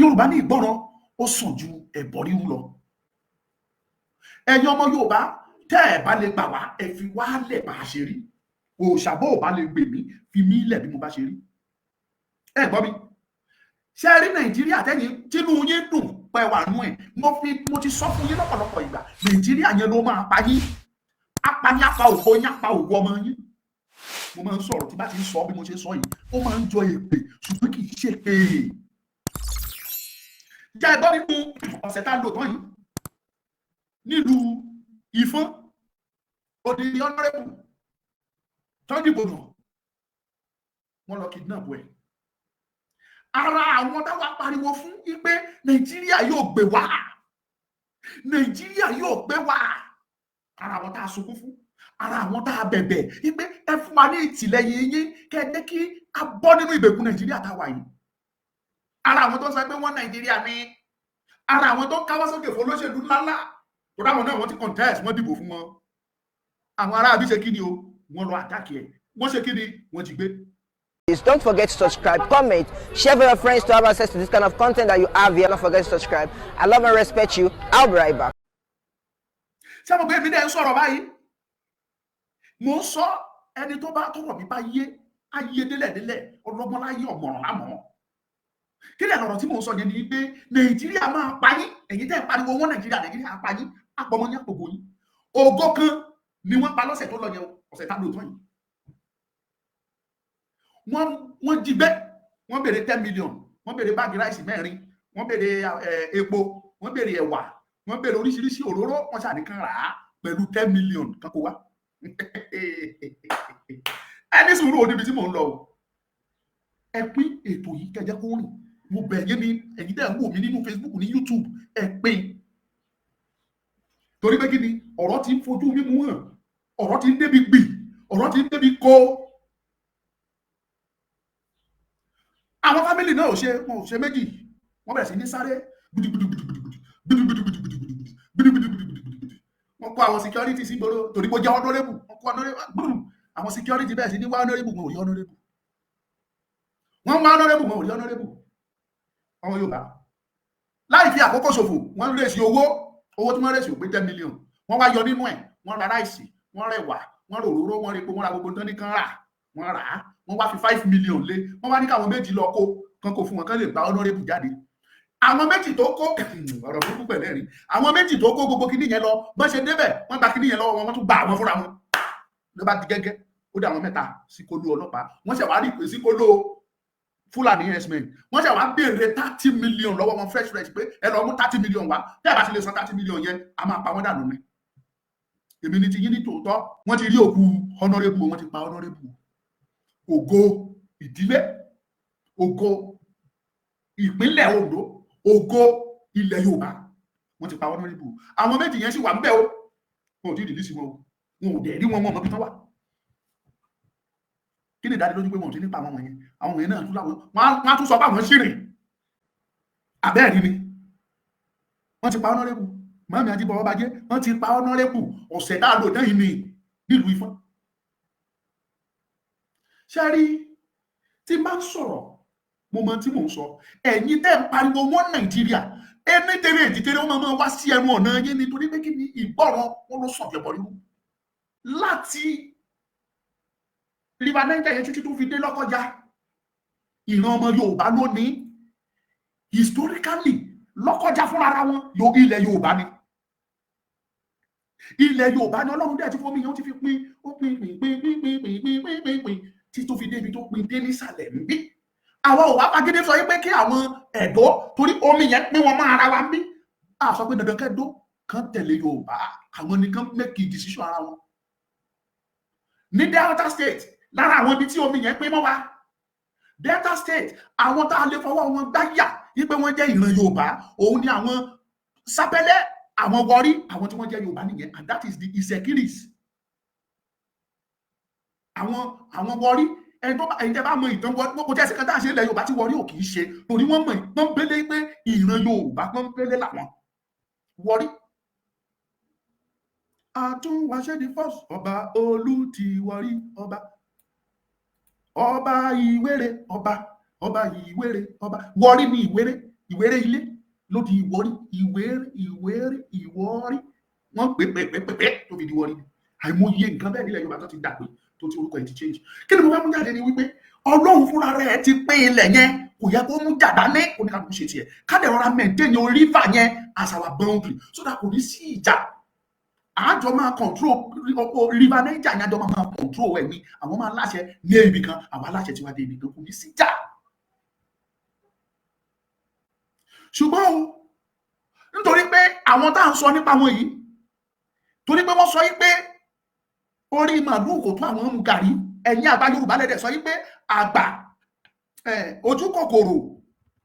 Yorùbá ní ìgbọràn ó sàn ju ẹbọ rírú lọ. Ẹ̀yin ọmọ Yorùbá tẹ́ ẹ bá lè gbà wá ẹ fi wá lẹ̀ bá a ṣe rí. Òòṣà bó ò bá lè gbè mí fi mí lẹ̀ bí mo bá ṣe rí. Ẹ gbọ́ mi, ṣe rí Nàìjíríà tẹ́yìn tínú yín dùn pẹ́ wà nú ẹ̀, mo ti sọ fún yín lọ́pọ̀lọpọ̀ ìgbà, Nàìjíríà yẹn ló máa pa yín, apani apa ògo yín, apa ògo ọmọ yín. Mo máa ń sọ̀rọ̀ tí bá ti ń sọ bí mo ṣe sọ yìí, ó máa ń jọ èpè ṣùgbọ́n kì í ṣe pé jẹ́ ẹgbọ́n nínú ọ̀sẹ̀ tá a lò tán yìí nílùú Ìfọ̀n òdìrí ọ̀nàrẹ́bù tọ́jú náà wọ́n lọ kidnap ẹ̀. Ara àwọn táwa pariwo fún wípé Nàìjíríà yóò gbé wá, Nàìjíríà yóò gbé wá, ara àwọn tá a sunkún fún, ara àwọn tá a bẹ̀bẹ̀ wípé ẹ fún wa ní ìtìlẹ́yìn yín kẹ́ẹ̀dẹ́ kí a bọ́ nínú ìgbèkùn Nàìjíríà táwa yìí. Ara àwọn tó ń sọ pé wọ́n Nàìjíríà ní, ara àwọn tó ń káwọ́ sókè fún olóṣèlú ńláńlá tó dáwọn náà wọ́n ti contest, wọ́n dìbò fún wọn. Àwọn ará àbí ṣe kí ni o, wọ́n lọ àtàkì ẹ̀, wọ́n ṣe kí ni, wọ́n ti gbé. Don't forget to subscribe, comment, share with your friends to have access to this kind of content that you have here. Don't forget to subscribe. I love and respect you. I'll be right back. Ṣé mo gbé mi dẹ́ ń sọ̀rọ̀ báyìí? Mo ń sọ ẹni tó bá tọrọ mi bá yé, ayé délẹ̀délẹ̀, ọlọ́gbọ́n láyé ọ̀mọ̀ràn lámọ̀. Kí lẹ̀ lọ̀rọ̀ tí mo ń sọ yẹn ni pé Nàìjíríà máa pa yín, ẹ̀yin tẹ́ ń pariwo wọn Nàìjíríà pa yín, àpọ̀mọ́ ní àpògò yín. Ògo kan ni wọ́n pa lọ́sẹ̀ tó lọ yẹn, ọ̀sẹ̀ tá lò tán yìí. Wọ́n jí gbé, wọ́n béèrè 10 million, wọ́n béèrè báàgì ráìsì 4, wọ́n béèrè epo, wọ́n béèrè ẹ̀wà, wọ́n béèrè oríṣiríṣi òróró, wọ́n ṣàníkan rà á pẹ̀lú 10 million kan kó wá. Ẹni sùúrù òdìbí tí mò ń lọ o. Ẹ pín ètò yìí kẹjẹ kó rìn. Mo bẹ̀ yín ni ẹ̀yin tẹ́ ń wò mí nínú Facebook, ní YouTube, ẹ pín. Torí pé kí ni ọ̀rọ̀ ti ń fojú mímú hàn, ọ̀rọ̀ ti ń débi gbì, ọ̀rọ̀ ti ń débi kó. Àwọn fámílì náà ò ṣe méjì, wọ́n bẹ̀rẹ̀ sí ní sáré wọ́n kó àwọn security sí gbòòrò torí pé ó jẹ́ honorable, wọ́n kó honorable, àwọn security bẹ̀rẹ̀ sí ní wá honorable, wọn ò rí honorable, wọ́n wá honorable, wọn ò rí honorable. Ọmọ Yorùbá láì fi àkókò ṣòfò, wọ́n rèsì owó tí wọ́n rèsì ò pé 10 million, wọ́n wá yọ nínú ẹ̀, wọ́n ra ráìsì, wọ́n rẹwà, wọ́n ròróró, wọ́n rí pé wọ́n ra gbogbo tán ní kan rà, wọ́n rà á, wọ́n wá fi 5 million lé, wọ́n wá ní káwọn méjì lọ kó fún wọn kán lè gba honorable jáde. Àwọn méjì tó kó ọ̀rọ̀ burúkú pẹ̀lẹ́ rí, àwọn méjì tó kó gbogbo kíní yẹn lọ, bọ́n ṣe débẹ̀ wọ́n gba kíní yẹn lọ́wọ́ wọ́n tún gba àwọn fúnra wọn, ló bá di gẹ́gẹ́, ó dá àwọn mẹ́ta sí kóló ọlọ́pàá, wọ́n ṣe wá rí pé sí kóló Fúlàní herdsmen, wọ́n ṣe wá béèrè 30 million lọ́wọ́ wọn fresh pé ẹ lọ mú 30 million wá, tẹ́ ẹ bá ti lè san 30 million yẹn a máa pa wọ́n dànù ni. Èmi ni ti yín ní tòótọ́, wọ́n ti rí òkú honorable, wọ́n ti pa honorable. Ògo ìdílé, ògo ìpínlẹ̀ Ondo, ògo ilẹ̀ Yorùbá, wọ́n ti pa honorable. Àwọn méjì yẹn sì wà ńbẹ̀ o, wọn ò tí ì rìlíìsì wọn o, wọn ò dẹ̀ rí wọn mọ́ bí tán wà. Kí ni ìdádé lójú pé wọn ò ti nípa àwọn wọ̀nyẹn? Àwọn wọ̀nyẹn náà tún láwọn, wọ́n á tún sọ pé àwọn ṣìrìn. Àbẹ́ẹ̀rí ni wọ́n ti pa honorable. Màmí Ajíbọ̀wọ́ Bájé, wọ́n ti pa honorable ọ̀sẹ̀ tá a lò tán yìí ni nílùú Ifọ̀n. Ṣé rí tí n bá ń sọ̀rọ̀ mo mọ tí mò ń sọ, ẹ̀yin tẹ́ ń pariwo wọn Nàìjíríà ẹni tẹ́lẹ̀ ìdítẹ́lẹ̀ wọn máa wá sí ẹnu ọ̀nà yín nítorí pé kí ni ìgbọràn wọn ló sàn jẹ̀bọ̀ nínú. Láti River Niger yẹn títí tó fi dé Lọ́kọ́jà, ìran ọmọ Yorùbá ló ní, historically Lọ́kọ́jà fúnra wọn ilẹ̀ Yorùbá ni. Ilẹ̀ Yorùbá ni Ọlọ́run dẹ̀ ti fún mi yẹn, ó ti fi pín, ó pín tí tó fi débi tó pín dé nísàlẹ̀ níbí. Àwọn ò wá fagídé sọ pé kí àwọn ẹ̀dọ́ torí omi yẹn pín wọn máa ara wa níbí. A sọ pé dandan kẹ́dọ́ kan tẹ̀lé Yorùbá, àwọn nìkan make decision ara wọn. Ní Delta State, lára àwọn ibi tí omi yẹn pín mọ́ wa, Delta State, àwọn tá a lè fọwọ́ wọn gbáyà wípé wọ́n jẹ́ ìran Yorùbá, òun ni àwọn Sápẹ́lẹ́, àwọn Warri, àwọn tí wọ́n jẹ́ Yorùbá nìyẹn, and that is the Ìṣẹ̀kírìs. Àwọn Warri, ẹni tẹ́ bá mọ ìtàn kò jẹ́ ẹ̀sìn tá a ṣe ilẹ̀ Yorùbá tí Warri ò kì í ṣe, torí wọ́n mọ̀ pọ́npẹ́lẹ́ pé ìran Yorùbá pọ́npẹ́lẹ́ làwọn Warri. Àtúnwáṣẹ́ di first ọba Olú ti Warri, ọba Ìwéré, ọba Ìwéré, ọba Warri ní Ìwéré, ìwéré ilé ló di ìwọ́rí, ìwọ́rí wọ́n pè tó fi di wọ́rí. Àìmọye nǹkan bẹ́ẹ̀ nílẹ̀ Yorùbá tó ti dàgbé tó ti orúkọ ẹ̀ ti change. Kí ni mo fẹ́ mú jáde ni wípé Ọlọ́run fúnra rẹ̀ ti pín ilẹ̀ yẹn, kò yẹ kó mú jàdá ní oníkàlùkù ṣe tiẹ̀. Ká dẹ̀ rọra maintain river yẹn as our boundary so that kò ní sí ìjà. Àjọ máa control river Niger yẹn, àjọ máa control ẹ̀ ní àwọn máa láṣẹ ní ibì kan, àwọn aláṣẹ ti wá dé ibì kan, kò ní sí ìjà. Ṣùgbọ́n o, nítorí pé àwọn tá à ń sọ nípa wọn yìí, torí pé wọ́n sọ yí pé orí màlúù kò tó àwọn mu gàrí, ẹ̀yin àgbà Yorùbá lẹ́dẹ̀ sọ yí pé àgbà ojú kòkòrò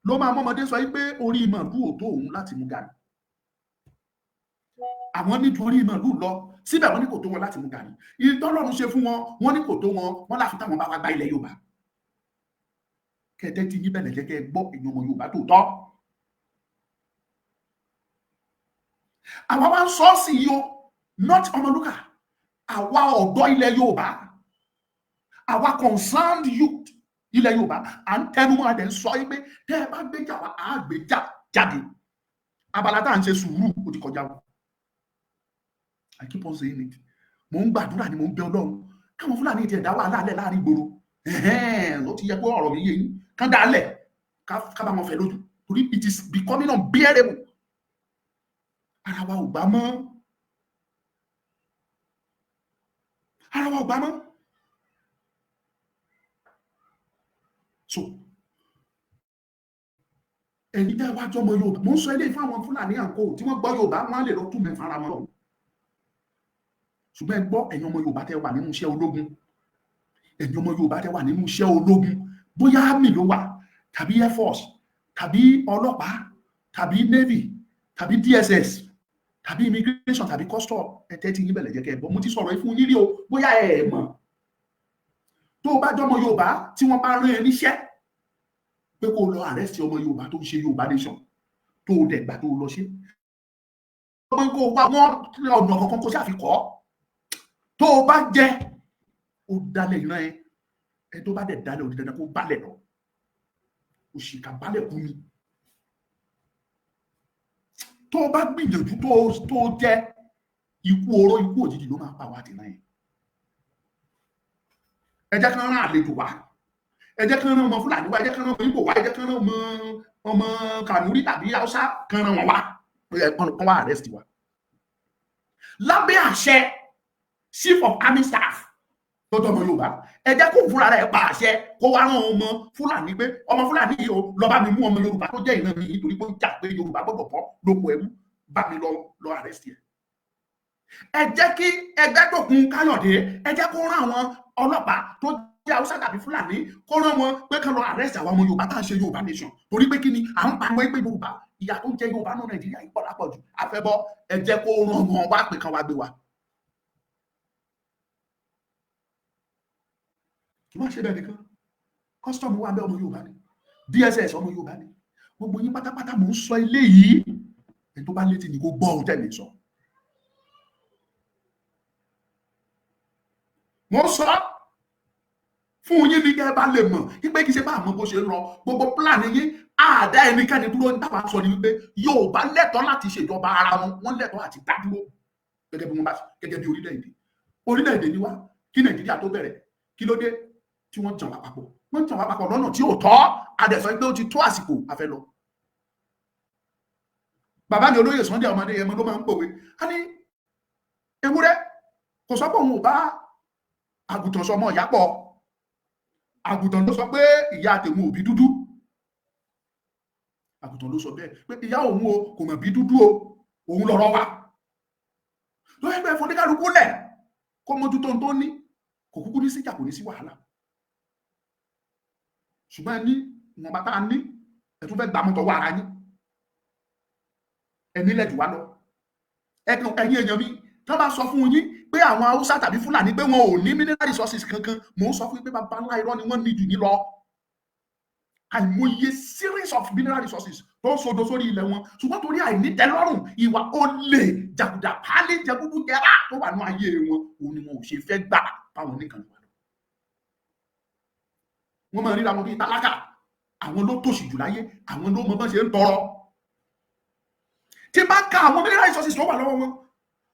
ló máa mọ́mọdé sọ yí pé orí màlúù ò tó òun láti mu gàrí. Àwọn nítorí màlúù lọ síbẹ̀ wọ́n ní kò tó wọn láti mu gàrí. Ìtọ́lọ́run ṣe fún wọn, wọ́n ní kò tó wọn, wọ́n láfi táwọn bá wá gba ilẹ̀ Yorùbá. Kẹ̀tẹ́ ti yín bẹ̀rẹ̀ jẹ́ kẹ́ gbọ́ èèyàn ọmọ Yorùbá tó tọ́. Àwa wá ń sọ sí yìí o, not Ọmọlúkà, àwa ọ̀dọ́ ilẹ̀ Yorùbá, àwa concerned youth ilẹ̀ Yorùbá, à ń tẹnumọ́ adẹ̀ ń sọ yìí pé tẹ́ ẹ bá gbéjà wá, á gbéjà jáde. Abala tá à ń ṣe sùúrù ó ti kọjá wọn. I keep on saying it. Mo ń gbàdúrà ni mo ń bẹ Ọlọ́run káwọn Fúlàní ti ẹ̀dá wàhálà alẹ́ láàrin ìgboro. Ó ti yẹ kó ọ̀rọ̀ mi yé yín, kán dá alẹ̀ ká bá wọn fẹ́ lójú, torí it is becoming unbearable. Ara wa ò gbà mọ́. Ara wa ò gbà mọ́. So ẹni tẹ́ wá jọmọ Yorùbá, mo ń sọ eléyìí fún àwọn Fúlàní àǹkó tí wọ́n gbọ́ Yorùbá, wọ́n á lè lọ tún mẹ́fà ara wọn. Ṣùgbọ́n ẹ gbọ́ ẹ̀yin ọmọ Yorùbá tẹ́ wà nínú iṣẹ́ ológun, ẹ̀yin ọmọ Yorùbá tẹ́ wà nínú iṣẹ́ ológun, bóyá army ló wà tàbí air force tàbí ọlọ́pàá tàbí navy tàbí DSS tàbí immigration tàbí custom, ẹ̀tẹ́ ti yín bẹ̀lẹ̀ jẹ́ kẹ́ ẹ bọ́. Mo ti sọ̀rọ̀ yìí fún yín rí o, bóyá ẹ mọ̀. Tó o bá jọmọ Yorùbá tí wọ́n bá rán ẹ níṣẹ́ pé kó o lọ arrest ọmọ Yorùbá tó ń ṣe Yorùbá nation, tó o dẹ̀ gbà tó o lọ ṣe, pé kó o wá wọn ọ̀nà kankan kó ṣàfikọ́, tó o bá jẹ́ o dalẹ̀ ìran ẹ tó bá dẹ̀ dalẹ̀ òdì dandan kó balẹ̀ lọ, òṣìkà balẹ̀ kú mi. Tó o bá gbìyànjú tó o jẹ́ ikú oró ikú òjijì ló máa pa wá dìran yẹn. Ẹ jẹ́ kán rán àlejò wá, ẹ jẹ́ kán rán ọmọ Fúlàní wá, ẹ jẹ́ kán rán ọmọ Ìgbò wá, ẹ jẹ́ kán rán ọmọ Kànúrí tàbí Haúsá, kán rán wọn wá, kán wá arrest wa lábẹ́ àṣẹ chief of army staff tó jọmọ Yorùbá. Ẹ jẹ́ kó fúnra rẹ̀ pa àṣẹ kó wá rán ọmọ Fúlàní pé ọmọ Fúlàní yìí o, lọ bá mi mú ọmọ Yorùbá tó jẹ́ ìran mi yìí, torí pé ó jà pé Yorùbá gbọ́dọ̀ bọ́ lóko ẹrú, bá mi lọ arrest ẹ. Ẹ jẹ́ kí Ẹgbẹ́dòkun Káyọ̀dé, ẹ jẹ́ kó rán àwọn ọlọ́pàá tó jẹ́ Haúsá tàbí Fúlàní, kó rán wọn pé kán lọ arrest àwọn ọmọ Yorùbá tá à ń ṣe Yorùbá nation, torí pé kí ni à ń pa àwọn ẹgbẹ́ Yorùbá, ìyà tó ń jẹ Yorùbá náà Nàìjíríà yìí pọ̀ lápọ̀jù, àfẹ́bọ́. Ẹ jẹ́ kó rán wọn wá pé kán wá gbé wa. Wọ́n ṣe bẹ́ẹ̀ nìkan, custom wà bẹ́ ọmọ Yorùbá ni, DSS ọmọ Yorùbá ni, gbogbo yín pátápátá mò ń sọ ilé yìí, ẹni tó bá létí ni kó gbọ́ ohun tẹ́lẹ̀ sọ. Mo sọ fún yín ní kẹ́ ẹ bá lè mọ̀ wípé kì í ṣe bá àmọ́ bó ṣe ń lọ, gbogbo plan yín àdá ẹnikẹ́ni dúró ní táwa sọ ni wípé Yorùbá lẹ́tọ̀ọ́ láti ṣèjọba ara wọn, wọ́n lẹ́tọ̀ọ́ àti dá dúró gẹ́gẹ́ bí wọ́n bá gẹ́gẹ́ bí orílẹ̀-èdè ni wá. Kí Nàìjíríà tó bẹ̀rẹ̀, kí ló dé tí wọ́n jàn wá papọ̀? Wọ́n jàn wá papọ̀ lọ́nà tí ò tọ́. Adẹ̀sọ pé ó ti tó àsìkò àfẹ́ lọ. Bàbá mi olóyè Sunday ọmọdé ẹmọ ló máa ń pòwe, a ní ewúrẹ́ kò sọ pé òun ò bá àgùntàn sọmọ ìyá pọ̀, àgùntàn ló sọ pé ìyá tèmi ò bí dúdú. Àgùntàn ló sọ bẹ́ẹ̀ pé ìyá òun o kò mọ̀ bí dúdú o, òun lọ́rọ̀ wa. Tó ẹgbẹ́ fọdíkàlùkù lẹ̀ kó mójútó tó ní, kò kúkú ní síjà, kò ní sí wàhálà. Ṣùgbọ́n ẹni wọn bá tá a ní, ẹ tún fẹ́ gbà mọ́tò wá ara yín, ẹni lẹ́jù wá lọ. Ẹ̀yin èèyàn mi, tí wọ́n bá sọ fún yín pé àwọn Haúsá tàbí Fúlàní pé wọn ò ní mineral resources kankan, mò ń sọ fún yín pé bàbá ńlá irọ́ ni wọ́n ní jù ní lọ. Àìmọye series of mineral resources tó ń sodo sórí ilẹ̀ wọn, ṣùgbọ́n torí àìnítẹ́lọ́rùn, ìwà olè, jàgùdà pálí, jẹgúdú jẹrá tó wà ní ayé wọn, òun ni wọn ò ṣe fẹ́ gbà báwọn nìkan lọ. Wọ́n máa ríra wọn bíi tálákà, àwọn ló tòṣì jù láyé, àwọn ló mọ bọ́n ṣe ń tọrọ. Tí bá ka àwọn mineral resources tó wà lọ́wọ́ wọn,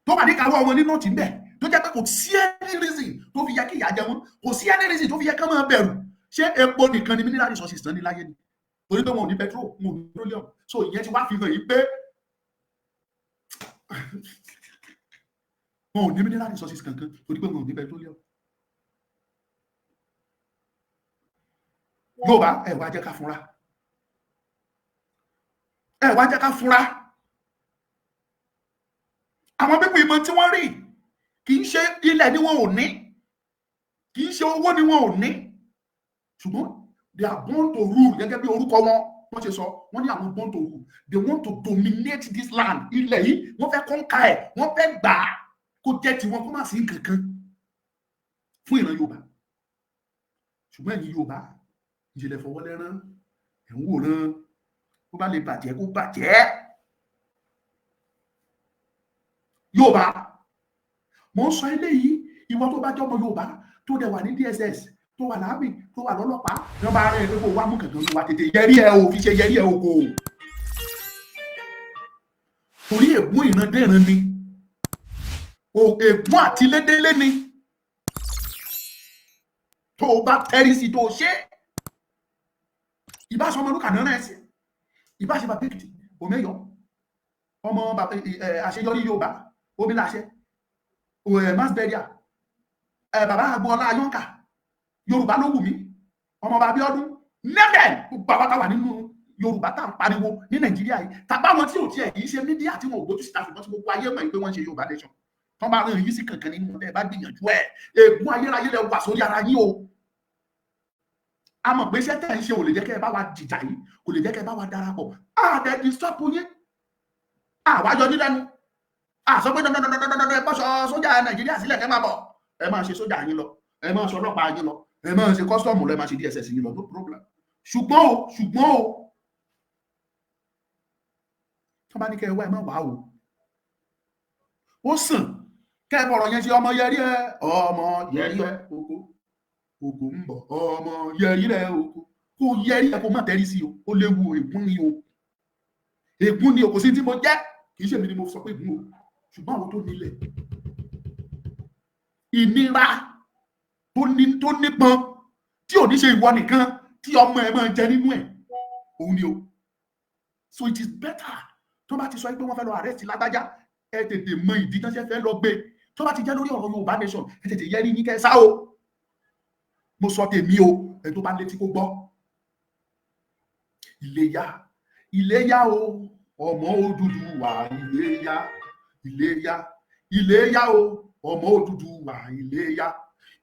tó wà ní kàwọ́ wọn nínú ti ń bẹ̀, tó jẹ́ pé kò sí any reason tó fi yẹ kí ìyà jẹ wọn, kò sí any reason tó fi yẹ kí wọ́n máa bẹ̀rù. Ṣé epo nìkan ni mineral resources tán ní láyé ni? Torí pé wọn ò ní petrol, wọn ò ní petroleum. So ìyẹn ti wá fi hàn yìí pé wọn ò ní mineral resources kankan torí pé wọn ò ní petroleum. Yorùbá ẹ wá jẹ́ ká fúnra, ẹ wá jẹ́ ká fúnra. Àwọn pípọ̀ ìmọ̀ tí wọ́n rí kì í ṣe ilẹ̀ ni wọn ò ní, kì í ṣe owó ni wọn ò ní, ṣùgbọ́n they are born to rule. Gẹ́gẹ́ bí orúkọ wọn wọ́n ṣe sọ, wọ́n ní àwọn born to rule. They want to dominate this land. Ilẹ̀ yìí wọ́n fẹ́ kọ́ńkà ẹ̀, wọ́n fẹ́ gbà á kó jẹ́ tiwọn, kó má sí kankan fún ìran Yorùbá. Ṣùgbọ́n ẹ̀yin Yorùbá ìjìnlẹ̀ fọwọ́ lẹ́rán, ẹ̀ ń wòran, kó bá lè bàjẹ́ kó bàjẹ́. Yorùbá, mo ń sọ eléyìí, ìwọ tó bá jọmọ Yorùbá tó dẹ̀ wà ní DSS, tó wà láàbì, tó wà lọ́lọ́pàá, wọ́n bá rẹ̀ pé kó wá mú kankan ló wà tètè yẹrí ẹ o, fi ṣe yẹrí ẹ o kò. Torí ègún ìrandéran ni, ègún àtilédélé ni. Tó o bá tẹ́rí sí tó o ṣe, ìbá sọmọ lókà náà ẹ̀sìn, ìbá ṣe bàbá Èkìtì, Òmẹ́yọ, ọmọ àṣeyọrí Yorùbá, omi láṣẹ, mass burial, bàbá Agboola Ayọ́ǹkà, Yorùbá ló wù mí, ọmọ bàbá Abíọ́dún, nẹ́bẹ̀ bàbá táwà nínú Yorùbá tá ń pariwo ní Nàìjíríà yìí, tàbá wọn tí ò tiẹ̀ kì í ṣe mídíà tí wọn ò gbójú síta, ṣùgbọ́n tí gbogbo ayé mọ̀ pé wọ́n ṣe Yorùbá nation. Tọ́ bá rán yín sí kankan nínú ẹ̀ bá gbìyànjú ẹ̀, ègún ayérayé lẹ wà sórí ara yín o. A mọ̀ pé iṣẹ́ tẹ̀ ń ṣe ò lè jẹ́ kẹ́ ẹ bá wa dìjà yìí, kò lè jẹ́ kẹ́ ẹ bá wa darapọ̀. Àdẹ̀ disturb yín, àwájọ ní lẹ́nu, àsọ pé dandandandandandan ẹ bọ́ sójà Nàìjíríà sílẹ̀ kẹ́ máa bọ̀, ẹ máa ṣe sójà yín lọ, ẹ máa ṣe ọlọ́pàá yín lọ, ẹ máa ṣe kọ́sítọ́ọ̀mù lọ, ẹ máa ṣe DSS yín lọ, no problem. Ṣùgbọ́n o tó bá ní kẹ́ ẹ wá ẹ má wá o. Ó sàn kẹ́ ẹ bọ̀rọ̀ yẹn ṣe ọmọ yẹrí ẹ oko ń bọ̀, ọmọ yẹrí rẹ oko, kó yẹrí ẹ kó má tẹ́rí sí o, ó léwu, ègún ni o, ègún ni o, kò sí tí mo jẹ́, kì í ṣe mi ni mo sọ pé ègún o, ṣùgbọ́n àwọn tó nílẹ̀, ìnira tó nípọn tí ò ní ṣe ìwọ nìkan, tí ọmọ ẹ máa jẹ nínú ẹ, òun ni o. So it is better tó bá ti sọ pé wọ́n fẹ́ lọ arrest lágbájá, ẹ tètè mọ ìdí tán ṣe fẹ́ lọ gbé. Tó bá ti jẹ́ lórí ọ̀rọ̀ Yorùbá nation, ẹ tètè yẹrí yín kẹ́ sá o. Mo sọ tèmi o, ẹ tó bá létí kó gbọ́. Iléyá o, ọmọ Odùduwà, Iléyá o, ọmọ Odùduwà, Iléyá.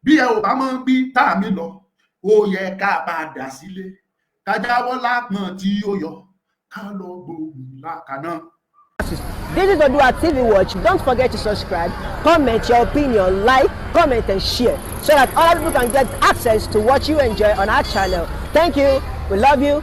Bí ẹ ò bá mọ̀ bí tá mi lọ, ó yẹ ká padà sílé, ká jáwọ́ lápọ̀n tí ó yọ, ká lọ gbóhùn lákàná. This is Oodua TV Watch. Don't forget to subscribe, comment your opinion, like, comment and share so that other people can get access to what you enjoy on our channel. Thank you. We love you.